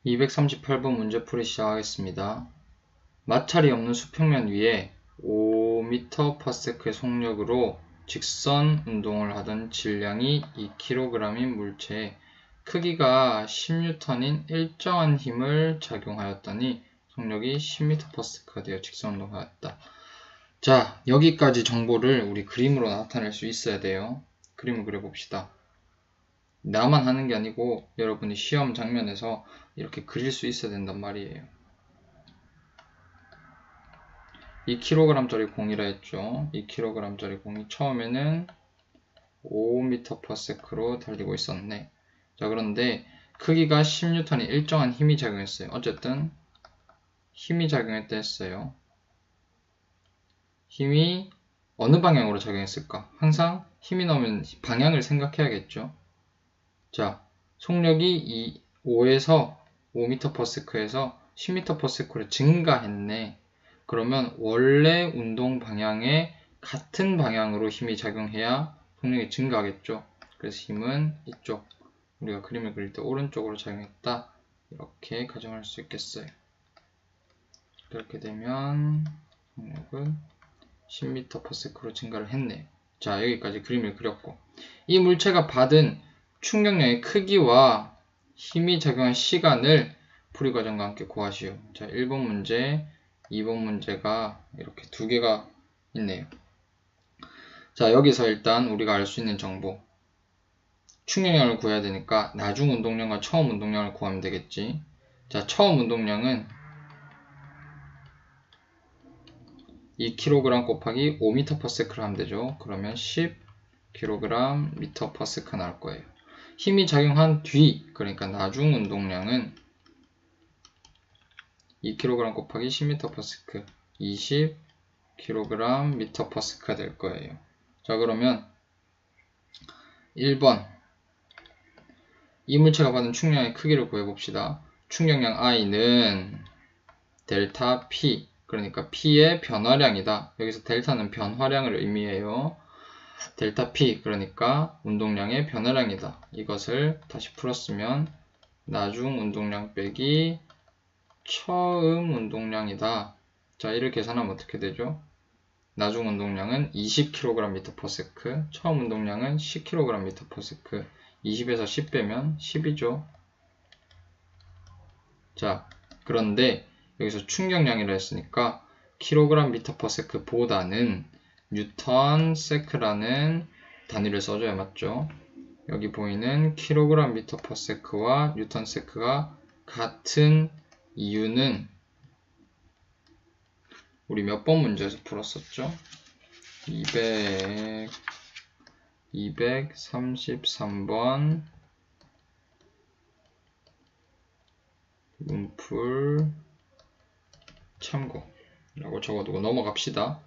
238번 문제풀이 시작하겠습니다. 마찰이 없는 수평면 위에 5m/s의 속력으로 직선 운동을 하던 질량이 2kg인 물체에 크기가 10N인 일정한 힘을 작용하였더니 속력이 10m/s가 되어 직선 운동을 하였다. 자, 여기까지 정보를 우리 그림으로 나타낼 수 있어야 돼요. 그림을 그려봅시다. 나만 하는 게 아니고 여러분이 시험 장면에서 이렇게 그릴 수 있어야 된단 말이에요. 2kg짜리 공이라 했죠. 2kg짜리 공이 처음에는 5m/s로 달리고 있었네. 자, 그런데 크기가 10N이 일정한 힘이 작용했어요. 어쨌든 힘이 작용했다 했어요. 힘이 어느 방향으로 작용했을까? 항상 힘이 나오면 방향을 생각해야겠죠. 자, 속력이 5에서 5m/s에서 10m/s로 증가했네. 그러면 원래 운동 방향에 같은 방향으로 힘이 작용해야 속력이 증가하겠죠. 그래서 힘은 이쪽, 우리가 그림을 그릴 때 오른쪽으로 작용했다. 이렇게 가정할 수 있겠어요. 그렇게 되면 속력은 10m/s로 증가를 했네요. 자, 여기까지 그림을 그렸고, 이 물체가 받은 충격량의 크기와 힘이 작용한 시간을 풀이 과정과 함께 구하시오. 자, 1번 문제, 2번 문제가 이렇게 두 개가 있네요. 자, 여기서 일단 우리가 알 수 있는 정보, 충격량을 구해야 되니까 나중 운동량과 처음 운동량을 구하면 되겠지. 자, 처음 운동량은 2kg 곱하기 5m/s를 하면 되죠. 그러면 10kg/m/s 나올 거예요. 힘이 작용한 뒤, 그러니까 나중 운동량은 2kg 곱하기 10m/s, 20kg/m/s가 될 거예요. 자, 그러면 1번, 이 물체가 받은 충격량의 크기를 구해봅시다. 충격량 I는 델타 P, 그러니까 P의 변화량이다. 여기서 델타는 변화량을 의미해요. 델타 P, 그러니까 운동량의 변화량이다. 이것을 다시 풀었으면 나중 운동량 빼기 처음 운동량이다. 자, 이를 계산하면 어떻게 되죠? 나중 운동량은 20kg/s, 처음 운동량은 10kg/s. 20에서 10 빼면 10이죠. 자, 그런데 여기서 충격량이라 했으니까 kg/s 보다는 뉴턴세크라는 단위를 써줘야 맞죠? 여기 보이는 kg/s와 뉴턴세크가 같은 이유는 우리 몇 번 문제에서 풀었었죠? 233번 문풀 참고라고 적어두고 넘어갑시다.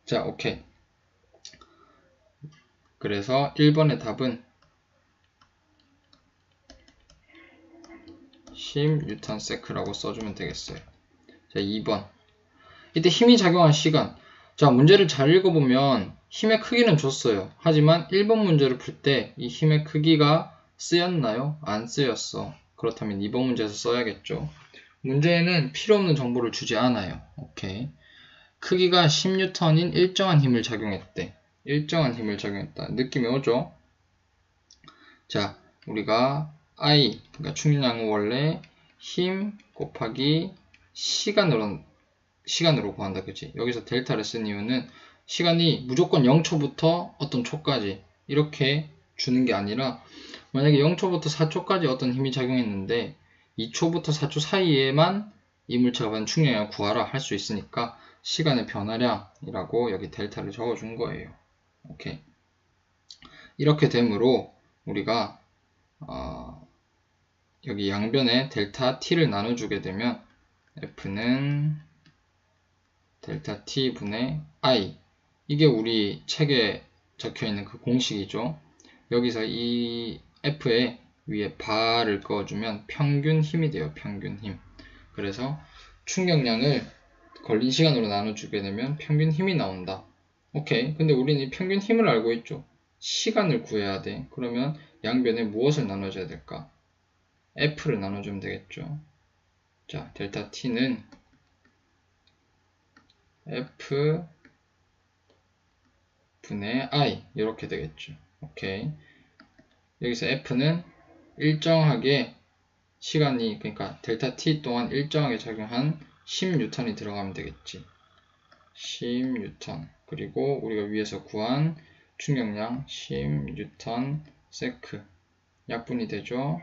자, 오케이. 그래서 1번의 답은 10N라고 써주면 되겠어요. 자, 2번. 이때 힘이 작용한 시간. 자, 문제를 잘 읽어보면 힘의 크기는 줬어요. 하지만 1번 문제를 풀 때 이 힘의 크기가 쓰였나요? 안 쓰였어. 그렇다면 2번 문제에서 써야겠죠. 문제에는 필요 없는 정보를 주지 않아요. 오케이. 크기가 10N인 일정한 힘을 작용했대. 일정한 힘을 작용했다. 느낌이 오죠? 자, 우리가 I, 그러니까 충격량은 원래 힘 곱하기 시간으로 구한다. 그치? 여기서 델타를 쓴 이유는 시간이 무조건 0초부터 어떤 초까지 이렇게 주는 게 아니라 만약에 0초부터 4초까지 어떤 힘이 작용했는데 2초부터 4초 사이에만 이 물체가 받은 충격량을 구하라 할 수 있으니까 시간의 변화량이라고 여기 델타를 적어준 거예요. 오케이. 이렇게 되므로 우리가 여기 양변에 델타 t를 나눠주게 되면 F는 델타 t분의 I, 이게 우리 책에 적혀있는 그 공식이죠. 여기서 이 F에 위에 바를 그어주면 평균 힘이 돼요. 평균 힘. 그래서 충격량을 걸린 시간으로 나눠주게 되면 평균 힘이 나온다. 오케이. 근데 우리는 이 평균 힘을 알고 있죠. 시간을 구해야 돼. 그러면 양변에 무엇을 나눠줘야 될까? F를 나눠주면 되겠죠. 자, 델타 T는 F 분의 I 이렇게 되겠죠. 오케이. 여기서 F는 일정하게 시간이, 그러니까 델타 T 동안 일정하게 작용한 10N이 들어가면 되겠지. 10N. 그리고 우리가 위에서 구한 충격량 10N 세크 약분이 되죠.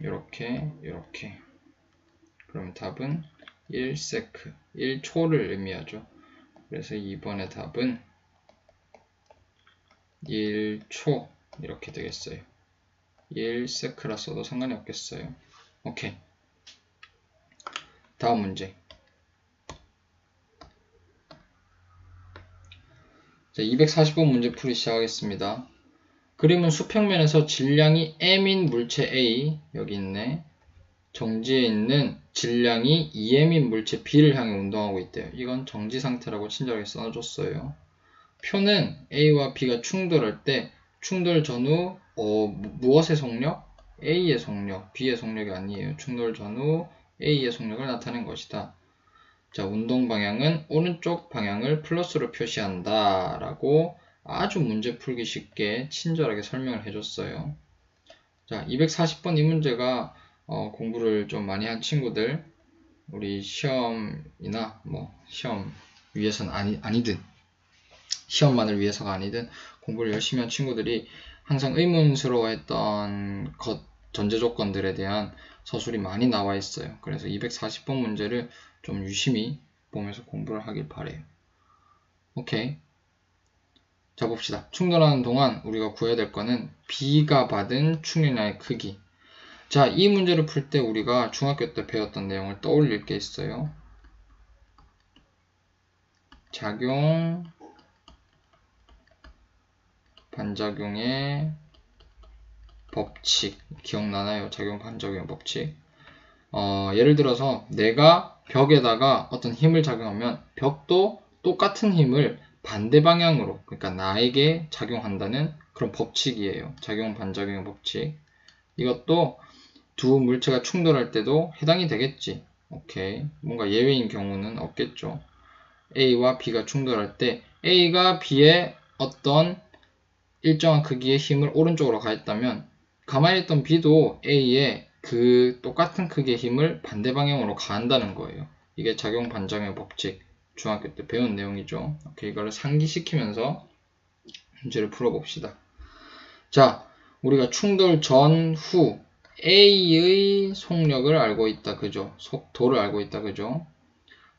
요렇게 그럼 답은 1세크 1초를 의미하죠. 그래서 2번의 답은 1초 이렇게 되겠어요. 1세크라 써도 상관이 없겠어요. 오케이. 다음 문제. 자, 240번 문제 풀이 시작하겠습니다. 그림은 수평면에서 질량이 m인 물체 A, 여기 있네. 정지에 있는 질량이 2m인 물체 B를 향해 운동하고 있대요. 이건 정지 상태라고 친절하게 써줬어요. 표는 A와 B가 충돌할 때 충돌 전후 무엇의 속력? A의 속력, B의 속력이 아니에요. 충돌 전후 A의 속력을 나타낸 것이다. 자, 운동 방향은 오른쪽 방향을 플러스로 표시한다 라고 아주 문제 풀기 쉽게 친절하게 설명을 해줬어요. 자, 240번 이 문제가 공부를 좀 많이 한 친구들, 우리 시험이나 뭐 시험 위해서는 아니든 시험만을 위해서가 아니든 공부를 열심히 한 친구들이 항상 의문스러워했던 전제 조건들에 대한 서술이 많이 나와 있어요. 그래서 240번 문제를 좀 유심히 보면서 공부를 하길 바래요. 오케이. 자, 봅시다. 충돌하는 동안 우리가 구해야 될 거는 B가 받은 충격량의 크기. 자, 이 문제를 풀 때 우리가 중학교 때 배웠던 내용을 떠올릴 게 있어요. 작용, 반작용의 법칙. 기억나나요? 작용, 반작용의 법칙. 예를 들어서 내가 벽에다가 어떤 힘을 작용하면 벽도 똑같은 힘을 반대 방향으로, 그러니까 나에게 작용한다는 그런 법칙이에요. 작용, 반작용의 법칙. 이것도 두 물체가 충돌할 때도 해당이 되겠지. 오케이. 뭔가 예외인 경우는 없겠죠. A와 B가 충돌할 때 A가 B의 어떤 일정한 크기의 힘을 오른쪽으로 가했다면 가만히 있던 B도 A의 그 똑같은 크기의 힘을 반대 방향으로 가한다는 거예요. 이게 작용, 반작용의 법칙. 중학교 때 배운 내용이죠. 오케이, 이거를 상기시키면서 문제를 풀어봅시다. 자, 우리가 충돌 전후 A의 속력을 알고 있다, 그죠? 속도를 알고 있다, 그죠?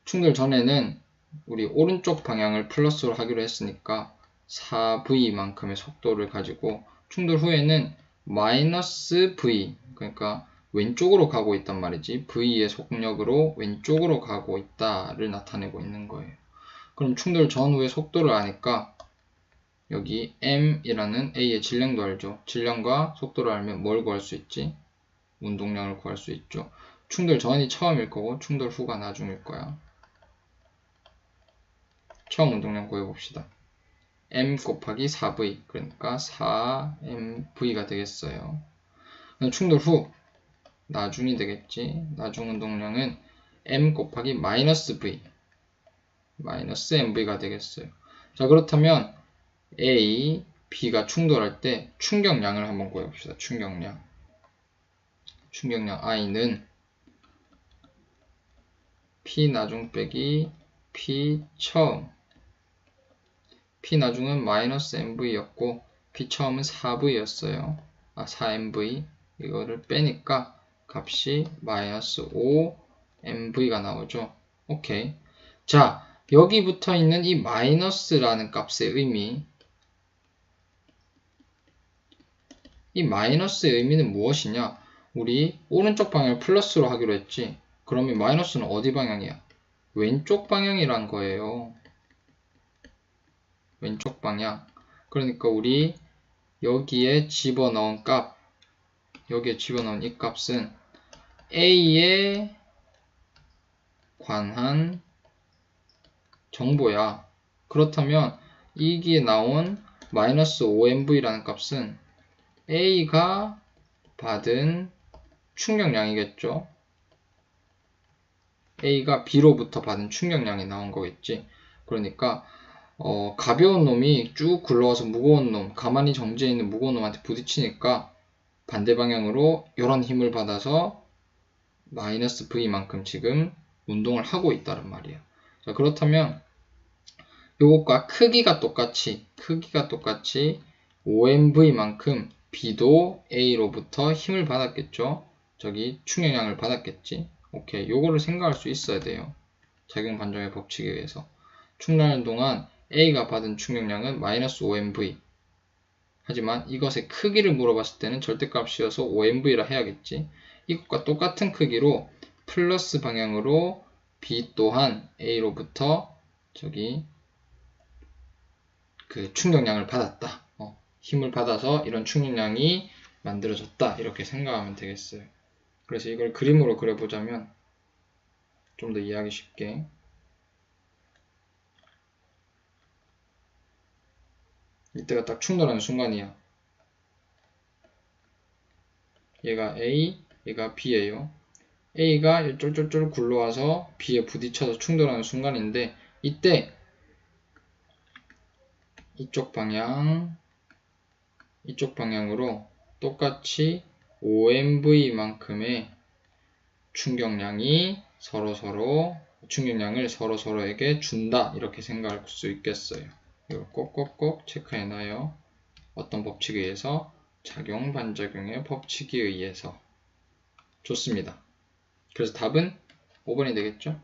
충돌 전에는 우리 오른쪽 방향을 플러스로 하기로 했으니까 4V만큼의 속도를 가지고 충돌 후에는 마이너스 V, 그러니까 왼쪽으로 가고 있단 말이지. V의 속력으로 왼쪽으로 가고 있다를 나타내고 있는 거예요. 그럼 충돌 전후의 속도를 아니까 여기 m이라는 A의 질량도 알죠. 질량과 속도를 알면 뭘 구할 수 있지? 운동량을 구할 수 있죠. 충돌 전이 처음일 거고 충돌 후가 나중일 거야. 처음 운동량 구해봅시다. m 곱하기 4v, 그러니까 4mv가 되겠어요. 충돌 후 나중이 되겠지. 나중 운동량은 m 곱하기 마이너스 v, 마이너스 mv가 되겠어요. 자, 그렇다면 A, B가 충돌할 때 충격량을 한번 구해봅시다. 충격량 I는 P 나중 빼기 P 처음. P 나중은 마이너스 mv였고 P 처음은 4v였어요. 4mv. 이거를 빼니까 값이 마이너스 5mv가 나오죠. 오케이. 자, 여기 붙어 있는 이 마이너스라는 값의 의미, 이 마이너스의 의미는 무엇이냐? 우리 오른쪽 방향을 플러스로 하기로 했지. 그러면 마이너스는 어디 방향이야? 왼쪽 방향이란 거예요. 왼쪽 방향. 그러니까 우리 여기에 집어넣은 값, 여기에 집어넣은 이 값은 A에 관한 정보야. 그렇다면 이기에 나온 마이너스 5mv라는 값은 A가 받은 충격량이겠죠. A가 B로부터 받은 충격량이 나온 거겠지. 그러니까 가벼운 놈이 쭉 굴러와서 무거운 놈, 가만히 정지해 있는 무거운 놈한테 부딪히니까 반대 방향으로 이런 힘을 받아서 마이너스 V만큼 지금 운동을 하고 있다는 말이야. 자, 그렇다면 요것과 크기가 똑같이 5mV만큼 B도 A로부터 힘을 받았겠죠. 저기 충격량을 받았겠지. 오케이, 요거를 생각할 수 있어야 돼요. 작용 반정의 법칙에 의해서 충분한 동안 A가 받은 충격량은 마이너스 5mV. 하지만 이것의 크기를 물어봤을 때는 절대값이어서 5mV라 해야겠지. 이것과 똑같은 크기로 플러스 방향으로 B 또한 A로부터 저기 그 충격량을 받았다. 힘을 받아서 이런 충격량이 만들어졌다. 이렇게 생각하면 되겠어요. 그래서 이걸 그림으로 그려보자면 좀 더 이해하기 쉽게, 이때가 딱 충돌하는 순간이야. 얘가 A, 얘가 B예요. A가 쫄쫄쫄 굴러와서 B에 부딪혀서 충돌하는 순간인데, 이때 이쪽 방향으로 똑같이 5mV만큼의 충격량을 서로서로에게 준다. 이렇게 생각할 수 있겠어요. 이걸 꼭꼭꼭 체크해놔요. 어떤 법칙에 의해서? 작용 반작용의 법칙에 의해서. 좋습니다. 그래서 답은 5번이 되겠죠?